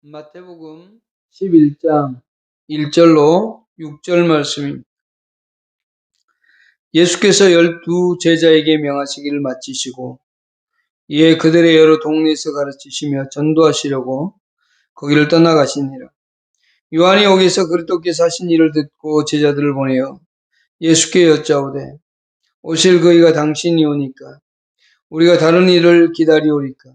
마태복음 11장 1절로 6절 말씀입니다. 예수께서 12 제자에게 명하시기를 마치시고 이에 그들의 여러 동네에서 가르치시며 전도하시려고 거기를 떠나가시니라. 요한이 오게서 그리스도께서 하신 일을 듣고 제자들을 보내어 예수께 여짜오되 오실 그이가 당신이 오니까 우리가 다른 일을 기다리오리까.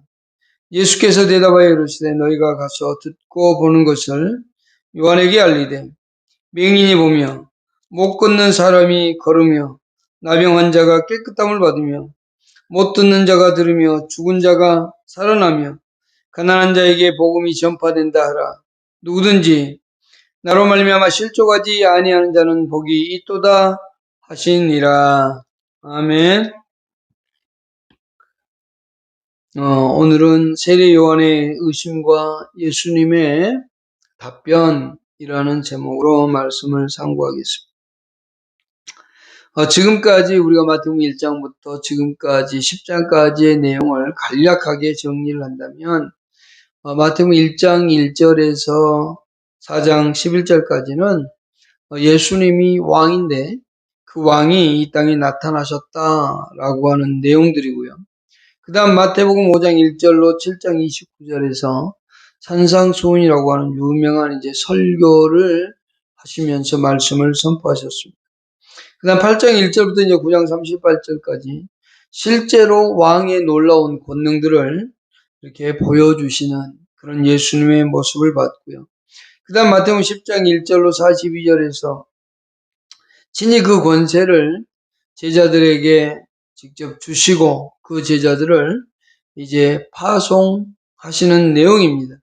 예수께서 대답하여 이르시되 너희가 가서 듣고 보는 것을 요한에게 알리되 맹인이 보며 못 걷는 사람이 걸으며 나병 환자가 깨끗함을 받으며 못 듣는 자가 들으며 죽은 자가 살아나며 가난한 자에게 복음이 전파된다 하라. 누구든지 나로 말미암아 실족하지 아니하는 자는 복이 있도다 하시니라. 아멘. 오늘은 세례 요한의 의심과 예수님의 답변이라는 제목으로 말씀을 상고하겠습니다. 지금까지 우리가 마태복음 1장부터 지금까지 10장까지의 내용을 간략하게 정리를 한다면 마태복음 1장 1절에서 4장 11절까지는 예수님이 왕인데 그 왕이 이 땅에 나타나셨다라고 하는 내용들이고요. 그 다음 마태복음 5장 1절로 7장 29절에서 산상수훈이라고 하는 유명한 이제 설교를 하시면서 말씀을 선포하셨습니다. 그 다음 8장 1절부터 이제 9장 38절까지 실제로 왕의 놀라운 권능들을 이렇게 보여주시는 그런 예수님의 모습을 봤고요. 그 다음 마태복음 10장 1절로 42절에서 친히 그 권세를 제자들에게 직접 주시고 그 제자들을 이제 파송하시는 내용입니다.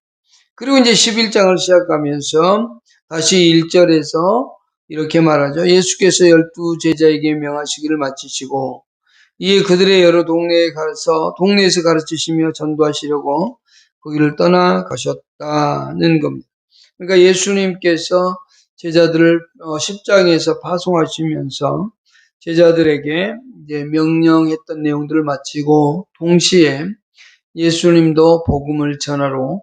그리고 이제 11장을 시작하면서 다시 1절에서 이렇게 말하죠. 예수께서 12 제자에게 명하시기를 마치시고 이에 그들의 여러 동네에서 가르치시며 전도하시려고 거기를 떠나가셨다는 겁니다. 그러니까 예수님께서 제자들을 10장에서 파송하시면서 제자들에게 이제 명령했던 내용들을 마치고 동시에 예수님도 복음을 전하러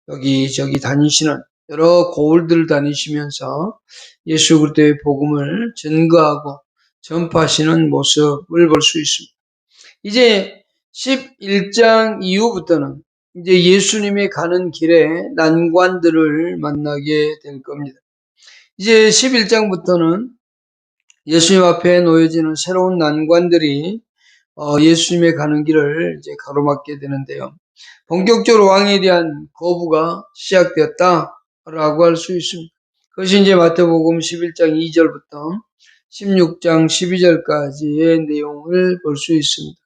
여기저기 다니시는 여러 고을들을 다니시면서 예수 그리스도의 복음을 증거하고 전파하시는 모습을 볼 수 있습니다. 이제 11장 이후부터는 이제 예수님이 가는 길에 난관들을 만나게 될 겁니다. 이제 11장부터는 예수님 앞에 놓여지는 새로운 난관들이 예수님의 가는 길을 이제 가로막게 되는데요. 본격적으로 왕에 대한 거부가 시작되었다라고 할 수 있습니다. 그것이 이제 마태복음 11장 2절부터 16장 12절까지의 내용을 볼 수 있습니다.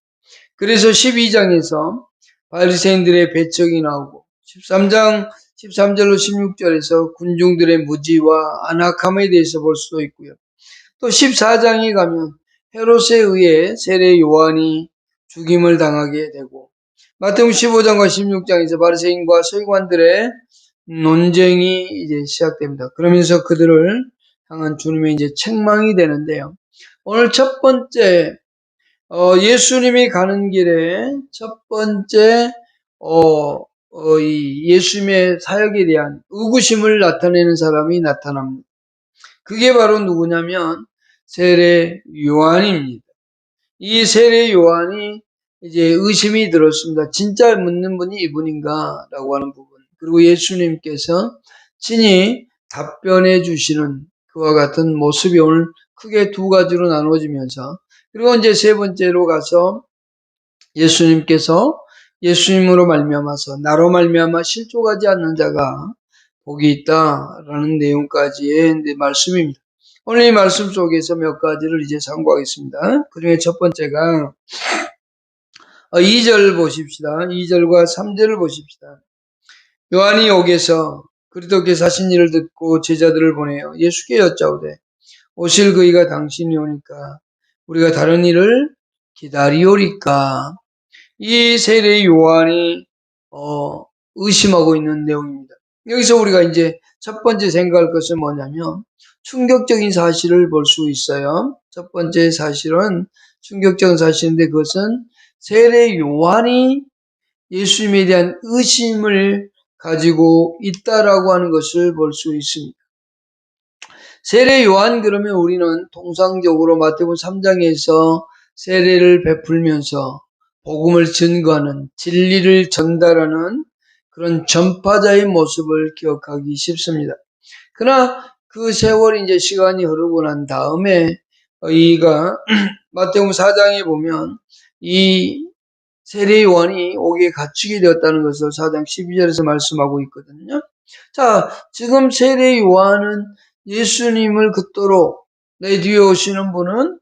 그래서 12장에서 바리새인들의 배척이 나오고 13장 13절로 16절에서 군중들의 무지와 안악함에 대해서 볼 수도 있고요. 또 14장에 가면 헤롯에 의해 세례 요한이 죽임을 당하게 되고 마태복음 15장과 16장에서 바리새인과 서기관들의 논쟁이 이제 시작됩니다. 그러면서 그들을 향한 주님의 이제 책망이 되는데요. 오늘 첫 번째 예수님이 가는 길에 첫 번째 이 예수님의 사역에 대한 의구심을 나타내는 사람이 나타납니다. 그게 바로 누구냐면 세례 요한입니다. 이 세례 요한이 이제 의심이 들었습니다. 진짜 묻는 분이 이분인가? 라고 하는 부분. 그리고 예수님께서 친히 답변해 주시는 그와 같은 모습이 오늘 크게 두 가지로 나눠지면서 그리고 이제 세 번째로 가서 예수님께서 예수님으로 말미암아서 나로 말미암아 실족하지 않는 자가 복이 있다라는 내용까지의 말씀입니다. 오늘 이 말씀 속에서 몇 가지를 이제 상고하겠습니다. 그 중에 첫 번째가 2절 보십시다. 2절과 3절을 보십시다. 요한이 옥에서 그리스도께서 하신 일을 듣고 제자들을 보내어 예수께 여짜오되 오실 그이가 당신이 오니까 우리가 다른 일을 기다리오리까. 이 세례 요한이 의심하고 있는 내용입니다. 여기서 우리가 이제 첫 번째 생각할 것은 뭐냐면 충격적인 사실을 볼 수 있어요. 첫 번째 사실은 충격적인 사실인데 그것은 세례 요한이 예수님에 대한 의심을 가지고 있다라고 하는 것을 볼 수 있습니다. 세례 요한 그러면 우리는 통상적으로 마태복음 3장에서 세례를 베풀면서 복음을 증거하는 진리를 전달하는 그런 전파자의 모습을 기억하기 쉽습니다. 그러나 그 세월이 이제 시간이 흐르고 난 다음에 이가 마태복음 4장에 보면 이 세례 요한이 옥에 갇히게 되었다는 것을 4장 12절에서 말씀하고 있거든요. 자, 지금 세례 요한은 예수님을 그토록 내 뒤에 오시는 분은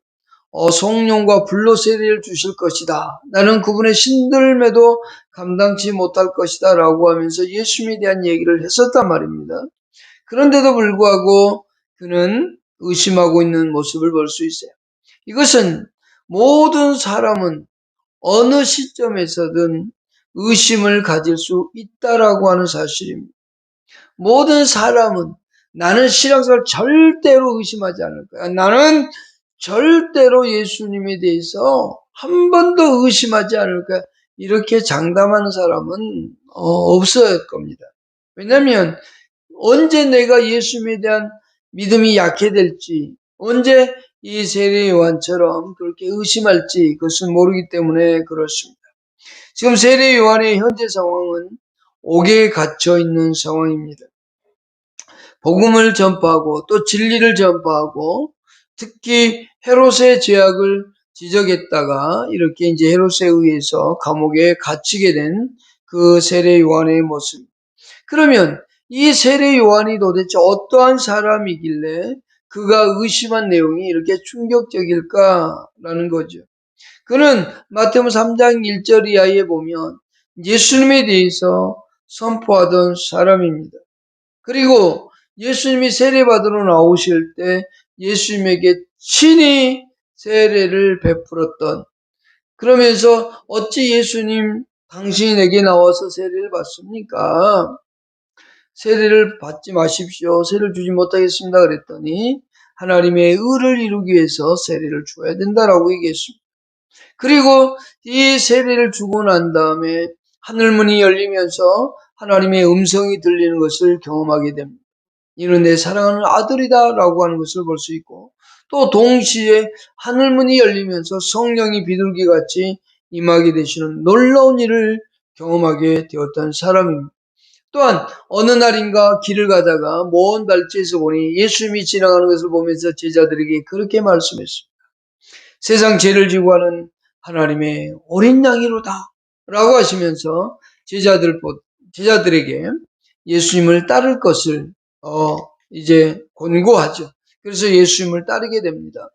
성령과 불로 세례를 주실 것이다. 나는 그분의 신들매도 감당치 못할 것이다. 라고 하면서 예수님에 대한 얘기를 했었단 말입니다. 그런데도 불구하고 그는 의심하고 있는 모습을 볼 수 있어요. 이것은 모든 사람은 어느 시점에서든 의심을 가질 수 있다라고 하는 사실입니다. 모든 사람은 나는 신앙생활 절대로 의심하지 않을 거야. 나는 절대로 예수님에 대해서 한 번도 의심하지 않을 거야. 이렇게 장담하는 사람은 없을 겁니다. 왜냐하면 언제 내가 예수님에 대한 믿음이 약해질지, 언제 이 세례 요한처럼 그렇게 의심할지 그것은 모르기 때문에 그렇습니다. 지금 세례 요한의 현재 상황은 옥에 갇혀 있는 상황입니다. 복음을 전파하고 또 진리를 전파하고 특히 헤롯의 죄악을 지적했다가 이렇게 이제 헤롯에 의해서 감옥에 갇히게 된 그 세례 요한의 모습. 그러면 이 세례 요한이 도대체 어떠한 사람이길래 그가 의심한 내용이 이렇게 충격적일까라는 거죠. 그는 마태복음 3장 1절 이하에 보면 예수님에 대해서 선포하던 사람입니다. 그리고 예수님이 세례받으러 나오실 때 예수님에게 친히 세례를 베풀었던, 그러면서 어찌 예수님 당신이 내게 나와서 세례를 받습니까? 세례를 받지 마십시오. 세례를 주지 못하겠습니다. 그랬더니 하나님의 의를 이루기 위해서 세례를 줘야 된다라고 얘기했습니다. 그리고 이 세례를 주고 난 다음에 하늘문이 열리면서 하나님의 음성이 들리는 것을 경험하게 됩니다. 이는 내 사랑하는 아들이다 라고 하는 것을 볼 수 있고, 또 동시에 하늘문이 열리면서 성령이 비둘기같이 임하게 되시는 놀라운 일을 경험하게 되었던 사람입니다. 또한 어느 날인가 길을 가다가 먼 발치에서 보니 예수님이 지나가는 것을 보면서 제자들에게 그렇게 말씀했습니다. 세상 죄를 지고 하는 하나님의 어린 양이로다 라고 하시면서 제자들에게 예수님을 따를 것을 이제 권고하죠. 그래서 예수님을 따르게 됩니다.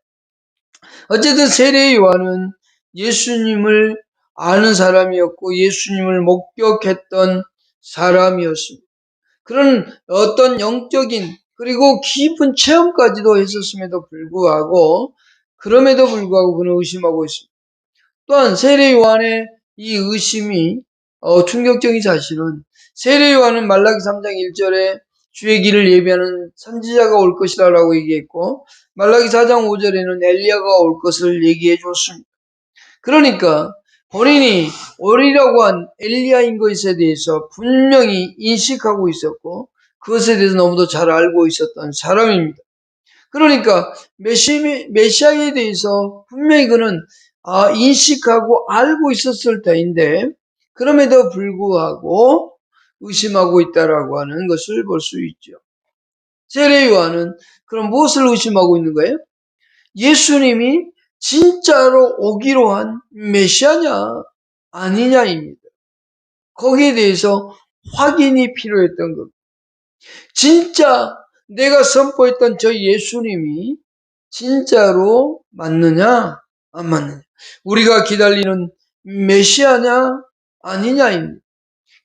어쨌든 세례 요한은 예수님을 아는 사람이었고 예수님을 목격했던 사람이었습니다. 그런 어떤 영적인 그리고 깊은 체험까지도 했었음에도 불구하고 그는 의심하고 있습니다. 또한 세례 요한의 이 의심이 충격적인 사실은 세례 요한은 말라기 3장 1절에 주의 길을 예비하는 선지자가 올 것이다 라고 얘기했고 말라기 4장 5절에는 엘리야가 올 것을 얘기해 줬습니다. 그러니까 본인이 오리라고 한 엘리야인 것에 대해서 분명히 인식하고 있었고 그것에 대해서 너무도 잘 알고 있었던 사람입니다. 그러니까 메시아에 대해서 분명히 그는 인식하고 알고 있었을 터인데 그럼에도 불구하고 의심하고 있다라고 하는 것을 볼 수 있죠. 세례 요한은 그럼 무엇을 의심하고 있는 거예요? 예수님이 진짜로 오기로 한 메시아냐 아니냐입니다. 거기에 대해서 확인이 필요했던 겁니다. 진짜 내가 선포했던 저 예수님이 진짜로 맞느냐 안 맞느냐, 우리가 기다리는 메시아냐 아니냐입니다.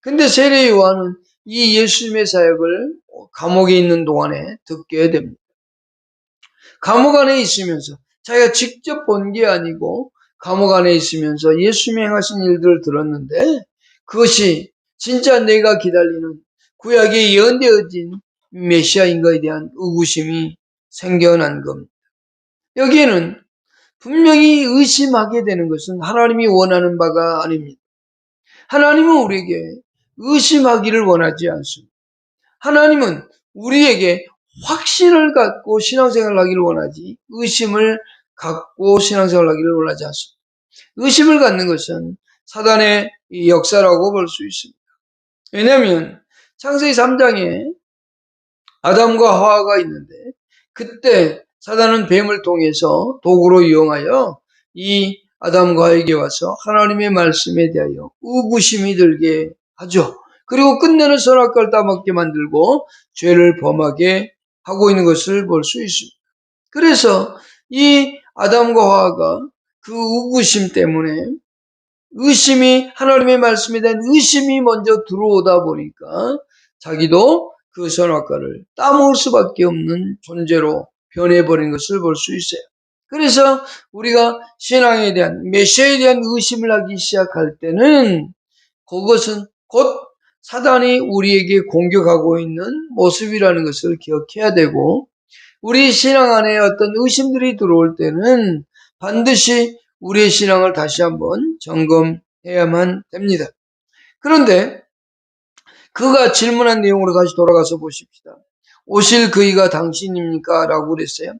근데 세례 요한은 이 예수님의 사역을 감옥에 있는 동안에 듣게 됩니다. 감옥 안에 있으면서 자기가 직접 본 게 아니고 감옥 안에 있으면서 예수님이 행하신 일들을 들었는데 그것이 진짜 내가 기다리는 구약에 예언되어진 메시아인가에 대한 의구심이 생겨난 겁니다. 여기에는 분명히 의심하게 되는 것은 하나님이 원하는 바가 아닙니다. 하나님은 우리에게 의심하기를 원하지 않습니다. 하나님은 우리에게 확신을 갖고 신앙생활을 하기를 원하지 의심을 갖고 신앙생활을 하기를 원하지 않습니다. 의심을 갖는 것은 사단의 역사라고 볼 수 있습니다. 왜냐하면 창세기 3장에 아담과 하와가 있는데 그때 사단은 뱀을 통해서 도구로 이용하여 이 아담과 하와에게 와서 하나님의 말씀에 대하여 의구심이 들게 하죠. 그리고 끝내는 선악과를 따먹게 만들고 죄를 범하게 하고 있는 것을 볼 수 있습니다. 그래서 이 아담과 하와가 그 의구심 때문에 의심이 하나님의 말씀에 대한 의심이 먼저 들어오다 보니까 자기도 그 선악과를 따먹을 수밖에 없는 존재로 변해버린 것을 볼 수 있어요. 그래서 우리가 신앙에 대한 메시아에 대한 의심을 하기 시작할 때는 그것은 곧 사단이 우리에게 공격하고 있는 모습이라는 것을 기억해야 되고 우리 신앙 안에 어떤 의심들이 들어올 때는 반드시 우리의 신앙을 다시 한번 점검해야만 됩니다. 그런데 그가 질문한 내용으로 다시 돌아가서 보십시다. 오실 그이가 당신입니까? 라고 그랬어요.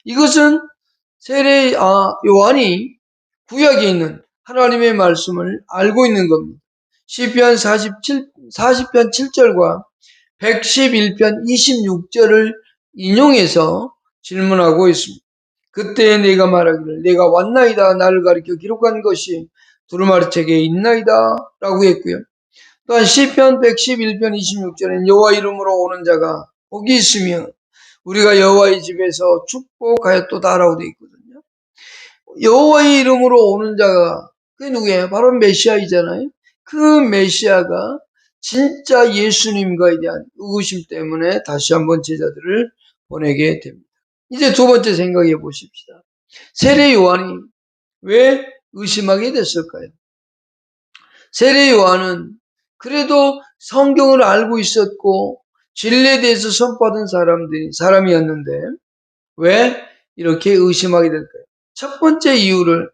이것은 세례 요한이 구약에 있는 하나님의 말씀을 알고 있는 겁니다. 시편 40편 7절과 111편 26절을 인용해서 질문하고 있습니다. 그때 내가 말하기를 내가 왔나이다 나를 가리켜 기록한 것이 두루마리 책에 있나이다 라고 했고요. 또한 시편 111편 26절엔 여호와 이름으로 오는 자가 복이 있으며 우리가 여호와의 집에서 축복하였도다라고 되어 있거든요. 여호와의 이름으로 오는 자가 그게 누구예요? 바로 메시아이잖아요. 그 메시아가 진짜 예수님과에 대한 의구심 때문에 다시 한번 제자들을 보내게 됩니다. 이제 두 번째 생각해 보십시다. 세례 요한이 왜 의심하게 됐을까요? 세례 요한은 그래도 성경을 알고 있었고 진리에 대해서 선포하던 사람이었는데 왜 이렇게 의심하게 될까요? 첫 번째 이유를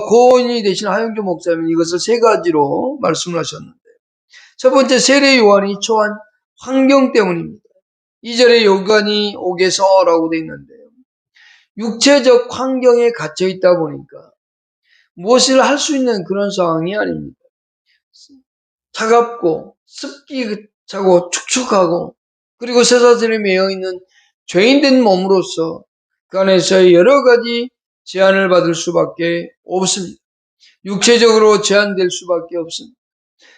고인이 되신 하영주 목사님은 이것을 세 가지로 말씀을 하셨는데 첫 번째 세례 요한이 처한 환경 때문입니다. 2절에 요한이 오게서라고 되어 있는데요. 육체적 환경에 갇혀 있다 보니까 무엇을 할 수 있는 그런 상황이 아닙니다. 차갑고 습기 차고 축축하고 그리고 쇠사슬에 매여 있는 죄인된 몸으로서 그 안에서 여러 가지 제한을 받을 수밖에 없습니다. 육체적으로 제한될 수밖에 없습니다.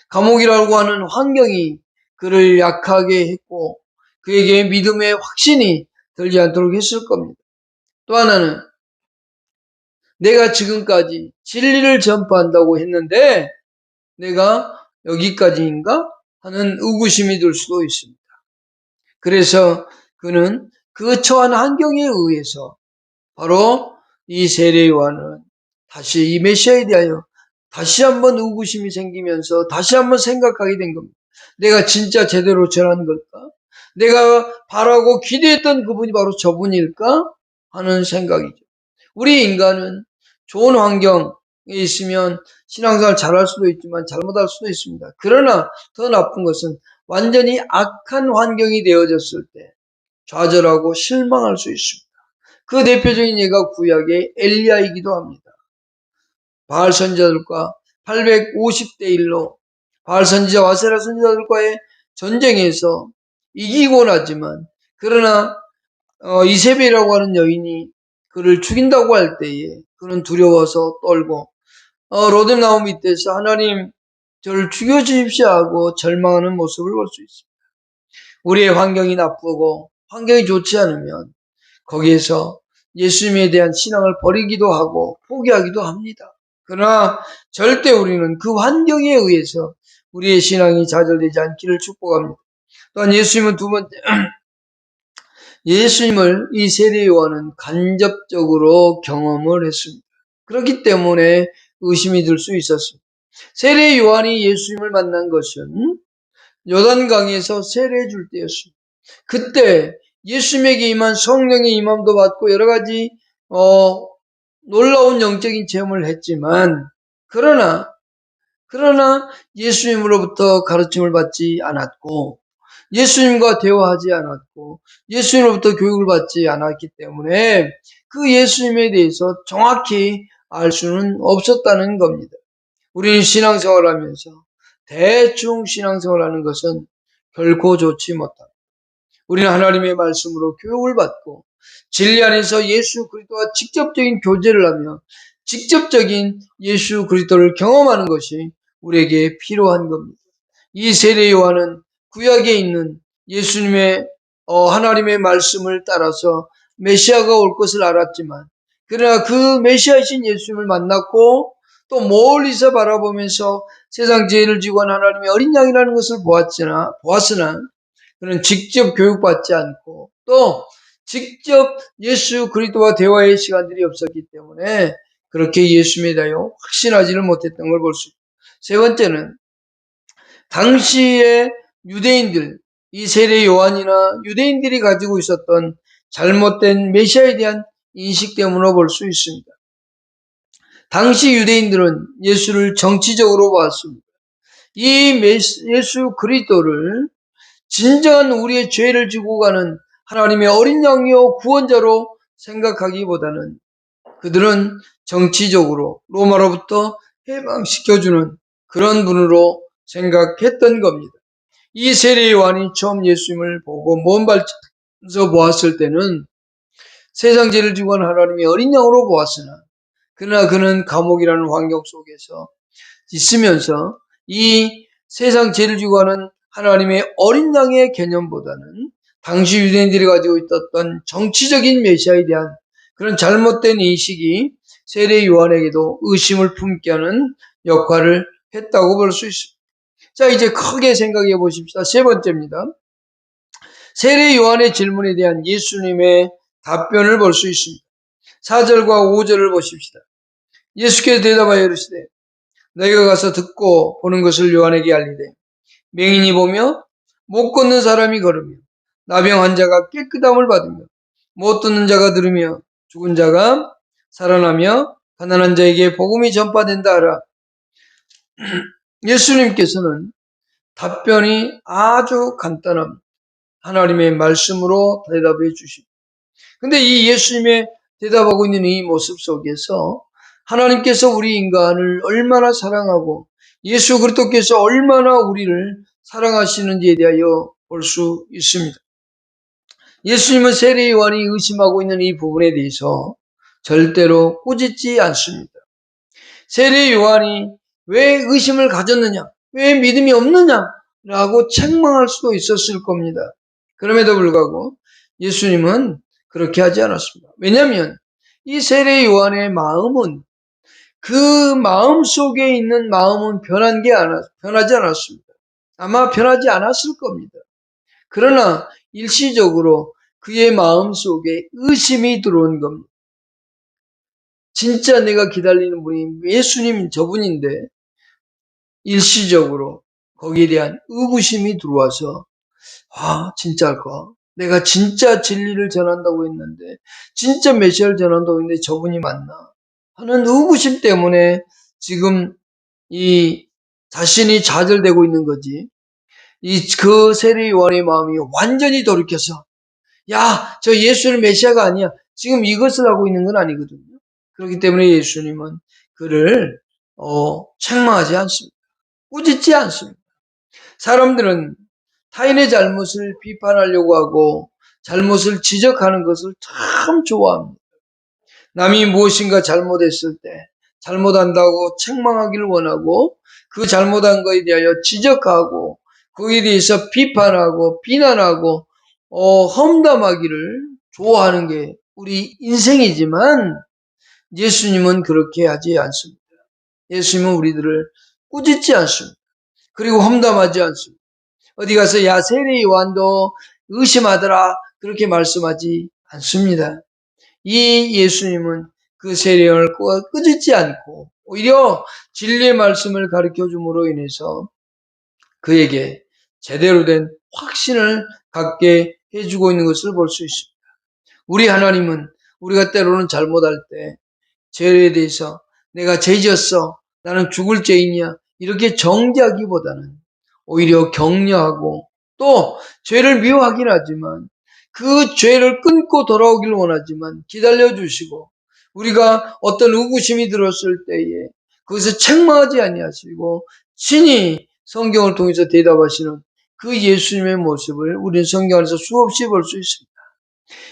감옥이라고 하는 환경이 그를 약하게 했고 그에게 믿음의 확신이 들지 않도록 했을 겁니다. 또 하나는 내가 지금까지 진리를 전파한다고 했는데 내가 여기까지인가 하는 의구심이 들 수도 있습니다. 그래서 그는 그 처한 환경에 의해서 바로 이 세례 요한은 다시 이 메시아에 대하여 다시 한번 의구심이 생기면서 다시 한번 생각하게 된 겁니다. 내가 진짜 제대로 전한 걸까? 내가 바라고 기대했던 그분이 바로 저분일까? 하는 생각이죠. 우리 인간은 좋은 환경에 있으면 신앙생활 잘할 수도 있지만 잘못할 수도 있습니다. 그러나 더 나쁜 것은 완전히 악한 환경이 되어졌을 때 좌절하고 실망할 수 있습니다. 그 대표적인 예가 구약의 엘리야이기도 합니다. 바알 선지자들과 850대 1로 바알 선지자 와세라 선지자들과의 전쟁에서 이기고 나지만 그러나 이세벨이라고 하는 여인이 그를 죽인다고 할 때에 그는 두려워서 떨고 로뎀 나무 밑에서 하나님 저를 죽여주십시오 하고 절망하는 모습을 볼 수 있습니다. 우리의 환경이 나쁘고 환경이 좋지 않으면 거기에서 예수님에 대한 신앙을 버리기도 하고 포기하기도 합니다. 그러나 절대 우리는 그 환경에 의해서 우리의 신앙이 좌절되지 않기를 축복합니다. 또한 예수님은 두 번째 예수님을 이 세례 요한은 간접적으로 경험을 했습니다. 그렇기 때문에 의심이 들 수 있었습니다. 세례 요한이 예수님을 만난 것은 요단강에서 세례해 줄 때였습니다. 그때 예수님에게 임한 성령의 임함도 받고 여러 가지 놀라운 영적인 체험을 했지만 그러나 그러나 예수님으로부터 가르침을 받지 않았고 예수님과 대화하지 않았고 예수님으로부터 교육을 받지 않았기 때문에 그 예수님에 대해서 정확히 알 수는 없었다는 겁니다. 우리는 신앙생활하면서 대충 신앙생활하는 것은 결코 좋지 못합니다. 우리는 하나님의 말씀으로 교육을 받고 진리 안에서 예수 그리스도와 직접적인 교제를 하며 직접적인 예수 그리스도를 경험하는 것이 우리에게 필요한 겁니다. 이 세례 요한은 구약에 있는 예수님의 하나님의 말씀을 따라서 메시아가 올 것을 알았지만 그러나 그 메시아이신 예수님을 만났고 또 멀리서 바라보면서 세상 죄를 지고 한 하나님의 어린 양이라는 것을 보았으나 그는 직접 교육받지 않고 또 직접 예수 그리스도와 대화의 시간들이 없었기 때문에 그렇게 예수님에 대하여 확신하지를 못했던 걸 볼 수 있습니다. 세 번째는 당시의 유대인들, 이 세례 요한이나 유대인들이 가지고 있었던 잘못된 메시아에 대한 인식 때문으로 볼 수 있습니다. 당시 유대인들은 예수를 정치적으로 보았습니다. 이 예수 그리스도를 진정한 우리의 죄를 지고 가는 하나님의 어린 양이요 구원자로 생각하기보다는 그들은 정치적으로 로마로부터 해방시켜주는 그런 분으로 생각했던 겁니다. 이 세례 요한이 처음 예수님을 보고 먼 발에서 보았을 때는 세상 죄를 지고 간 하나님의 어린 양으로 보았으나 그러나 그는 감옥이라는 환경 속에서 있으면서 이 세상 죄를 지고 가는 하나님의 어린 양의 개념보다는 당시 유대인들이 가지고 있었던 정치적인 메시아에 대한 그런 잘못된 인식이 세례 요한에게도 의심을 품게 하는 역할을 했다고 볼 수 있습니다. 자, 이제 크게 생각해 보십시다. 세 번째입니다. 세례 요한의 질문에 대한 예수님의 답변을 볼 수 있습니다. 4절과 5절을 보십시다. 예수께서 대답하여 이르시되 너희가 가서 듣고 보는 것을 요한에게 알리되 맹인이 보며 못 걷는 사람이 걸으며 나병 환자가 깨끗함을 받으며 못 듣는 자가 들으며 죽은 자가 살아나며 가난한 자에게 복음이 전파된다 하라. 예수님께서는 답변이 아주 간단합니다. 하나님의 말씀으로 대답해 주십니다. 근데 이 예수님의 대답하고 있는 이 모습 속에서 하나님께서 우리 인간을 얼마나 사랑하고 예수 그리스도께서 얼마나 우리를 사랑하시는지에 대하여 볼 수 있습니다. 예수님은 세례 요한이 의심하고 있는 이 부분에 대해서 절대로 꾸짖지 않습니다. 세례 요한이 왜 의심을 가졌느냐, 왜 믿음이 없느냐 라고 책망할 수도 있었을 겁니다. 그럼에도 불구하고 예수님은 그렇게 하지 않았습니다. 왜냐하면 이 세례 요한의 마음은 그 마음 속에 있는 마음은 변하지 않았습니다. 아마 변하지 않았을 겁니다. 그러나 일시적으로 그의 마음 속에 의심이 들어온 겁니다. 진짜 내가 기다리는 분이 예수님 저분인데 일시적으로 거기에 대한 의구심이 들어와서 진짜일까? 내가 진짜 진리를 전한다고 했는데 진짜 메시아를 전한다고 했는데 저분이 맞나? 하는 의구심 때문에 지금 이 자신이 좌절되고 있는 거지. 그 세례 요한의 마음이 완전히 돌이켜서 저 예수는 메시아가 아니야. 지금 이것을 하고 있는 건 아니거든요. 그렇기 때문에 예수님은 그를 책망하지 않습니다. 꾸짖지 않습니다. 사람들은 타인의 잘못을 비판하려고 하고 잘못을 지적하는 것을 참 좋아합니다. 남이 무엇인가 잘못했을 때 잘못한다고 책망하기를 원하고 그 잘못한 것에 대하여 지적하고 거기에 대해서 비판하고 비난하고 험담하기를 좋아하는 게 우리 인생이지만 예수님은 그렇게 하지 않습니다. 예수님은 우리들을 꾸짖지 않습니다. 그리고 험담하지 않습니다. 어디 가서 야 세례 요한도 의심하더라 그렇게 말씀하지 않습니다. 이 예수님은 그 세례 요한을 꾸짖지 않고 오히려 진리의 말씀을 가르쳐 줌으로 인해서 그에게 제대로 된 확신을 갖게 해주고 있는 것을 볼 수 있습니다. 우리 하나님은 우리가 때로는 잘못할 때 죄에 대해서 내가 죄 지었어. 나는 죽을 죄인이야. 이렇게 정죄하기보다는 오히려 격려하고 또 죄를 미워하긴 하지만 그 죄를 끊고 돌아오길 원하지만 기다려주시고 우리가 어떤 의구심이 들었을 때에 거기서 책망하지 아니하시고 친히 성경을 통해서 대답하시는 그 예수님의 모습을 우리는 성경 안에서 수없이 볼 수 있습니다.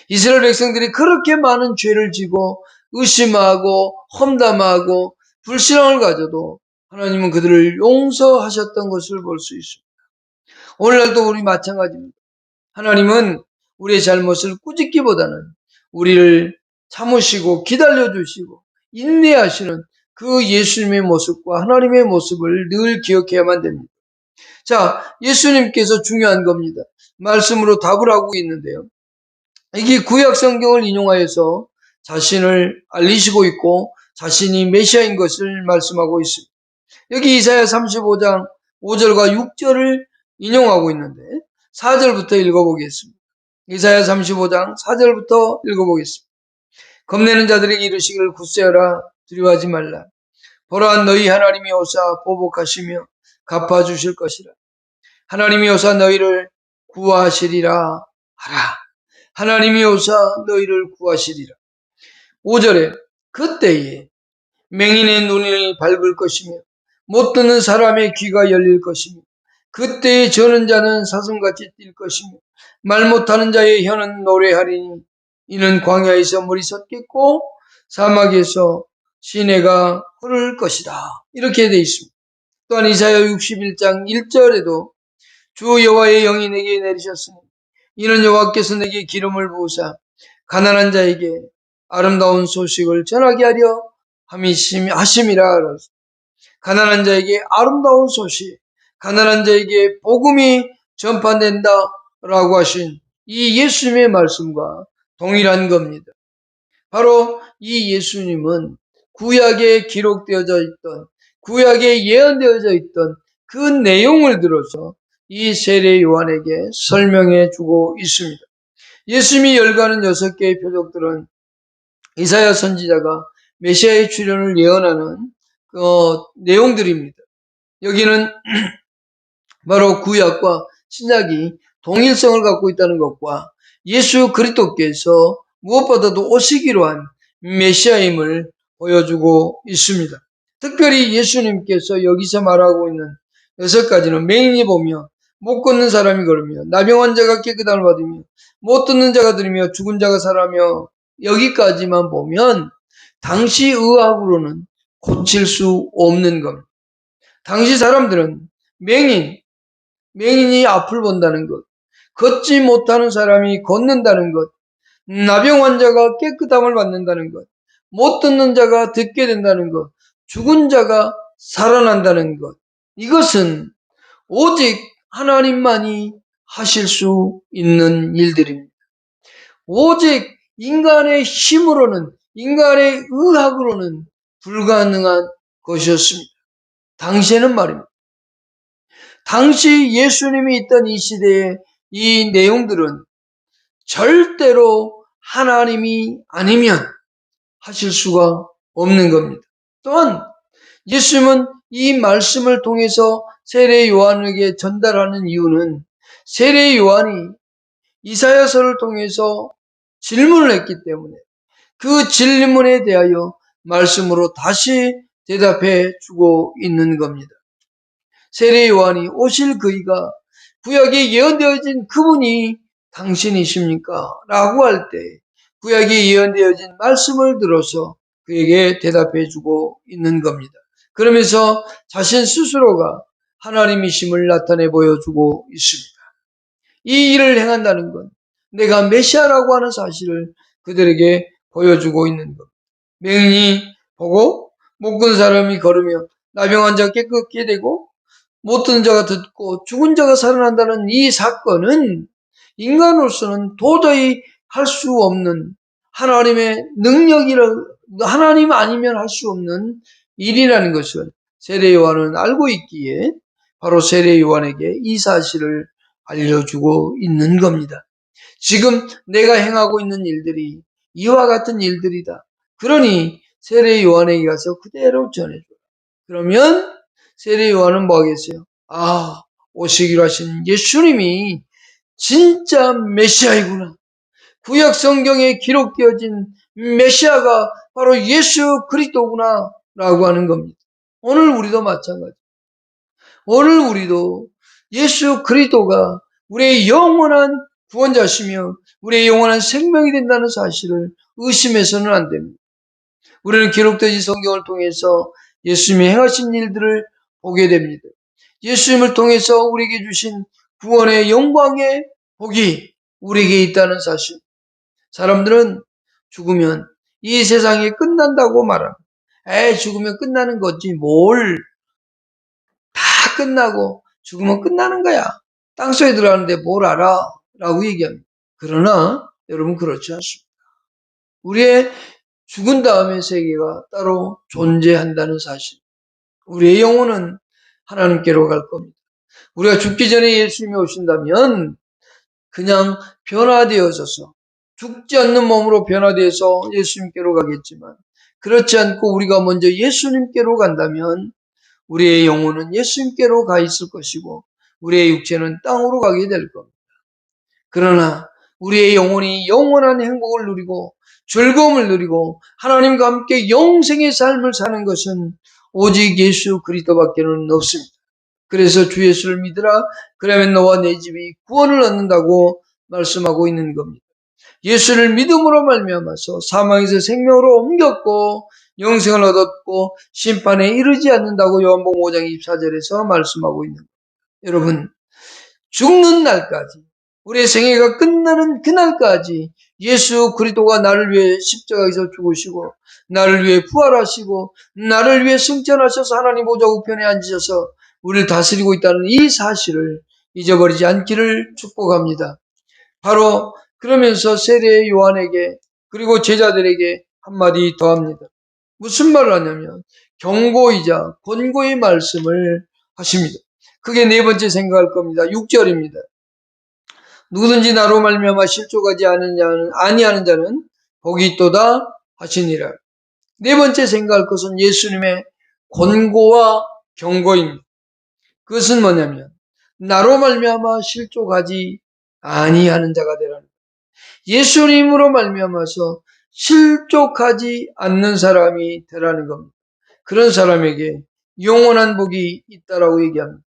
이스라엘 백성들이 그렇게 많은 죄를 지고 의심하고 험담하고 불신앙을 가져도 하나님은 그들을 용서하셨던 것을 볼 수 있습니다. 오늘날도 우리 마찬가지입니다. 하나님은 우리의 잘못을 꾸짖기보다는 우리를 참으시고 기다려주시고 인내하시는 그 예수님의 모습과 하나님의 모습을 늘 기억해야만 됩니다. 자, 예수님께서 중요한 겁니다. 말씀으로 답을 하고 있는데요. 이게 구약 성경을 인용하여서 자신을 알리시고 있고 자신이 메시아인 것을 말씀하고 있습니다. 여기 이사야 35장 5절과 6절을 인용하고 있는데 4절부터 읽어보겠습니다. 이사야 35장 4절부터 읽어보겠습니다. 겁내는 자들에게 이르시기를 굳세어라 두려워하지 말라. 보라 너희 하나님이 오사 보복하시며 갚아주실 것이라. 하나님이 오사 너희를 구하시리라 하라. 하나님이 오사 너희를 구하시리라. 5절에 그때에 맹인의 눈이 밝을 것이며 못 듣는 사람의 귀가 열릴 것이며 그때에 저는 자는 사슴같이 뛸 것이며 말 못하는 자의 혀는 노래하리니 이는 광야에서 물이 섞이고 사막에서 시내가 흐를 것이다. 이렇게 되어 있습니다. 또한 이사야 61장 1절에도 주 여호와의 영이 내게 내리셨으니 이는 여호와께서 내게 기름을 부으사 가난한 자에게 아름다운 소식을 전하게 하려 하심이라. 가난한 자에게 아름다운 소식, 가난한 자에게 복음이 전파된다 라고 하신 이 예수님의 말씀과 동일한 겁니다. 바로 이 예수님은 구약에 기록되어져 있던, 구약에 예언되어져 있던 그 내용을 들어서 이 세례 요한에게 설명해 주고 있습니다. 예수님이 열거하는 6개의 표적들은 이사야 선지자가 메시아의 출현을 예언하는 내용들입니다. 여기는 바로 구약과 신약이 동일성을 갖고 있다는 것과 예수 그리스도께서 무엇보다도 오시기로 한 메시아임을 보여주고 있습니다. 특별히 예수님께서 여기서 말하고 있는 6가지는 맹인이 보며 못 걷는 사람이 걸으며 나병 환자가 깨끗함을 받으며 못 듣는 자가 들으며 죽은 자가 살아며 여기까지만 보면 당시 의학으로는 고칠 수 없는 겁니다. 당시 사람들은 맹인이 앞을 본다는 것, 걷지 못하는 사람이 걷는다는 것, 나병 환자가 깨끗함을 받는다는 것, 못 듣는 자가 듣게 된다는 것, 죽은 자가 살아난다는 것, 이것은 오직 하나님만이 하실 수 있는 일들입니다. 오직 인간의 힘으로는, 인간의 의학으로는 불가능한 것이었습니다. 당시에는 말입니다. 당시 예수님이 있던 이 시대의 이 내용들은 절대로 하나님이 아니면 하실 수가 없는 겁니다. 또한 예수님은 이 말씀을 통해서 세례 요한에게 전달하는 이유는 세례 요한이 이사야서를 통해서 질문을 했기 때문에 그 질문에 대하여 말씀으로 다시 대답해 주고 있는 겁니다. 세례 요한이 오실 그이가 구약에 예언되어진 그분이 당신이십니까? 라고 할 때 구약에 예언되어진 말씀을 들어서 그에게 대답해 주고 있는 겁니다. 그러면서 자신 스스로가 하나님이심을 나타내 보여주고 있습니다. 이 일을 행한다는 건 내가 메시아라고 하는 사실을 그들에게 보여주고 있는 것. 맹인이 보고 못 걷는 사람이 걸으며 나병 환자가 깨끗게 되고 못 듣는 자가 듣고 죽은 자가 살아난다는 이 사건은 인간으로서는 도저히 할 수 없는 하나님의 하나님 아니면 할 수 없는 일이라는 것을 세례 요한은 알고 있기에 바로 세례 요한에게 이 사실을 알려주고 있는 겁니다. 지금 내가 행하고 있는 일들이 이와 같은 일들이다. 그러니 세례 요한에게 가서 그대로 전해줘. 그러면 세례 요한은 뭐 하겠어요? 아, 오시기로 하신 예수님이 진짜 메시아이구나. 구약 성경에 기록되어진 메시아가 바로 예수 그리스도구나 라고 하는 겁니다. 오늘 우리도 마찬가지. 오늘 우리도 예수 그리스도가 우리의 영원한 구원자시며 우리의 영원한 생명이 된다는 사실을 의심해서는 안 됩니다. 우리는 기록되어진 성경을 통해서 예수님이 행하신 일들을 보게 됩니다. 예수님을 통해서 우리에게 주신 구원의 영광의 복이 우리에게 있다는 사실. 사람들은 죽으면 이 세상이 끝난다고 말합니다. 죽으면 끝나는 거지 뭘. 다 끝나고 죽으면 끝나는 거야. 땅속에 들어가는데 뭘 알아? 라고 얘기합니다. 그러나 여러분 그렇지 않습니다. 우리의 죽은 다음의 세계가 따로 존재한다는 사실. 우리의 영혼은 하나님께로 갈 겁니다. 우리가 죽기 전에 예수님이 오신다면 그냥 변화되어져서 죽지 않는 몸으로 변화되어서 예수님께로 가겠지만 그렇지 않고 우리가 먼저 예수님께로 간다면 우리의 영혼은 예수님께로 가 있을 것이고 우리의 육체는 땅으로 가게 될 겁니다. 그러나 우리의 영혼이 영원한 행복을 누리고 즐거움을 누리고 하나님과 함께 영생의 삶을 사는 것은 오직 예수 그리스도밖에는 없습니다. 그래서 주 예수를 믿으라. 그러면 너와 내 집이 구원을 얻는다고 말씀하고 있는 겁니다. 예수를 믿음으로 말미암아서 사망에서 생명으로 옮겼고 영생을 얻었고 심판에 이르지 않는다고 요한복음 5장 24절에서 말씀하고 있는 겁니다. 여러분, 죽는 날까지 우리의 생애가 끝나는 그날까지 예수 그리스도가 나를 위해 십자가에서 죽으시고 나를 위해 부활하시고 나를 위해 승천하셔서 하나님 보좌 우편에 앉으셔서 우리를 다스리고 있다는 이 사실을 잊어버리지 않기를 축복합니다. 바로 그러면서 세례 요한에게 그리고 제자들에게 한마디 더 합니다. 무슨 말을 하냐면 경고이자 권고의 말씀을 하십니다. 그게 네 번째 생각할 겁니다. 6절입니다. 누구든지 나로 말미암아 실족하지 아니하는 자는 복이 있도다 하시니라. 네 번째 생각할 것은 예수님의 권고와 경고입니다. 그것은 뭐냐면 나로 말미암아 실족하지 아니하는 자가 되라는 거예요. 예수님으로 말미암아서 실족하지 않는 사람이 되라는 겁니다. 그런 사람에게 영원한 복이 있다라고 얘기합니다.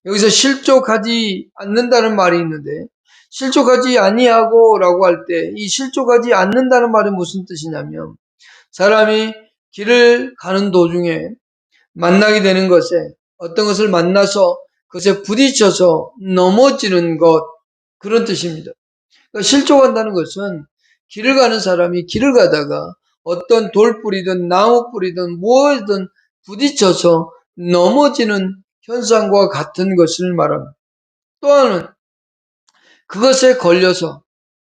여기서 실족하지 않는다는 말이 있는데 실족하지 아니하고 라고 할 때 이 실족하지 않는다는 말이 무슨 뜻이냐면 사람이 길을 가는 도중에 만나게 되는 것에 어떤 것을 만나서 그것에 부딪혀서 넘어지는 것 그런 뜻입니다. 그러니까 실족한다는 것은 길을 가는 사람이 길을 가다가 어떤 돌뿌리든 나무뿌리든 무엇이든 부딪혀서 넘어지는 현상과 같은 것을 말합니다. 또 하나는 그것에 걸려서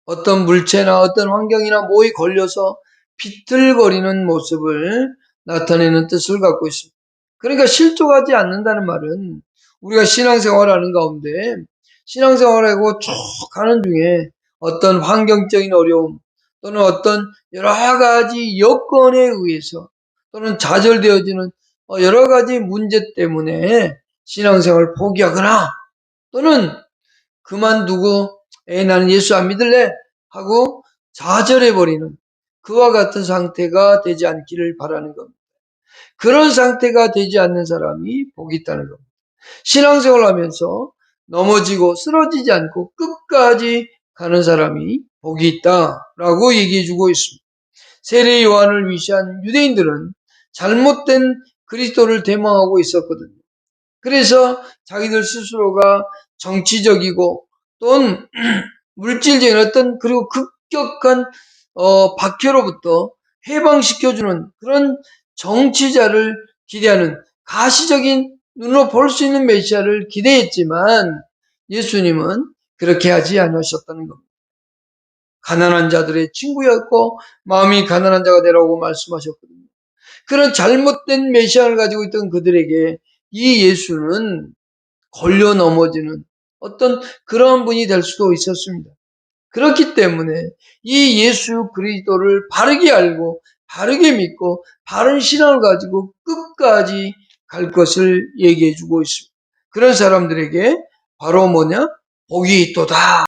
어떤 물체나 어떤 환경이나 뭐에 걸려서 비틀거리는 모습을 나타내는 뜻을 갖고 있습니다. 그러니까 실족하지 않는다는 말은 우리가 신앙생활하는 가운데 신앙생활하고 쭉 가는 중에 어떤 환경적인 어려움 또는 어떤 여러 가지 여건에 의해서 또는 좌절되어지는 여러 가지 문제 때문에 신앙생활을 포기하거나 또는 그만두고 나는 예수 안 믿을래 하고 좌절해버리는 그와 같은 상태가 되지 않기를 바라는 겁니다. 그런 상태가 되지 않는 사람이 복이 있다는 겁니다. 신앙생활을 하면서 넘어지고 쓰러지지 않고 끝까지 가는 사람이 복이 있다라고 얘기해주고 있습니다. 세례 요한을 위시한 유대인들은 잘못된 그리스도를 대망하고 있었거든요. 그래서 자기들 스스로가 정치적이고 또는 물질적인 어떤 그리고 급격한 박해로부터 해방시켜주는 그런 정치자를 기대하는 가시적인 눈으로 볼 수 있는 메시아를 기대했지만 예수님은 그렇게 하지 않으셨다는 겁니다. 가난한 자들의 친구였고 마음이 가난한 자가 되라고 말씀하셨거든요. 그런 잘못된 메시아를 가지고 있던 그들에게 이 예수는 걸려 넘어지는 어떤 그러한 분이 될 수도 있었습니다. 그렇기 때문에 이 예수 그리스도를 바르게 알고 바르게 믿고 바른 신앙을 가지고 끝까지 갈 것을 얘기해 주고 있습니다. 그런 사람들에게 바로 뭐냐? 복이 있도다.